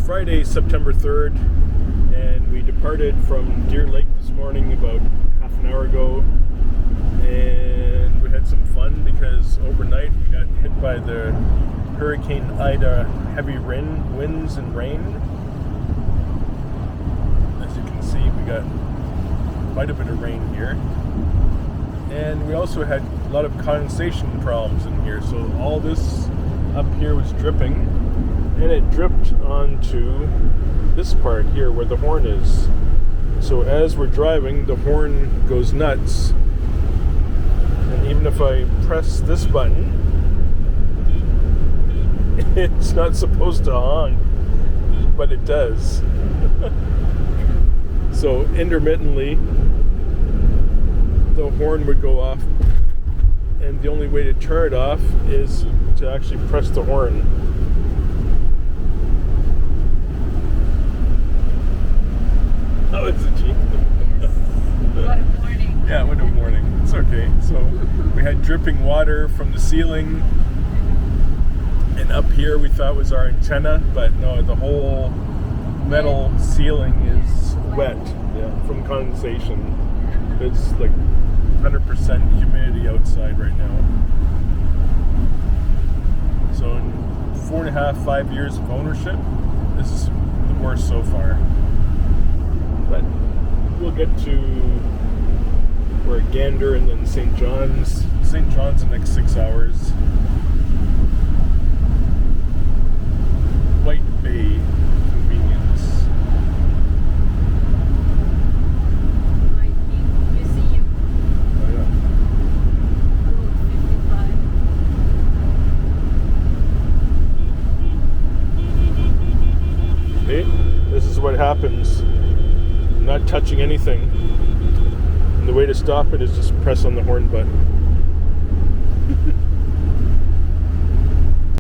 Friday, September 3rd, and we departed from Deer Lake this morning about half an hour ago, and we had some fun because overnight we got hit by the Hurricane Ida heavy winds and rain. As you can see, we got quite a bit of rain here, and we also had a lot of condensation problems in here, so all this up here was dripping, and it dripped onto this part here where the horn is. So as we're driving, the horn goes nuts, and even if I press this button, it's not supposed to honk, but it does. So intermittently the horn would go off, and the only way to turn it off is to actually press the horn. Oh, it's a Jeep. What a morning. Yeah, what a morning. It's okay. So we had dripping water from the ceiling, and up here we thought was our antenna, but no, the whole metal ceiling is wet, from condensation. It's like 100% humidity outside right now. So in 4.5-5 years of ownership, this is the worst so far. But we'll get to we're at Gander and then St. John's. St. John's in the next 6 hours. White Bay convenience. You see you. Oh yeah. Route 55. See? This is what happens. I'm not touching anything. And the way to stop it is just press on the horn button.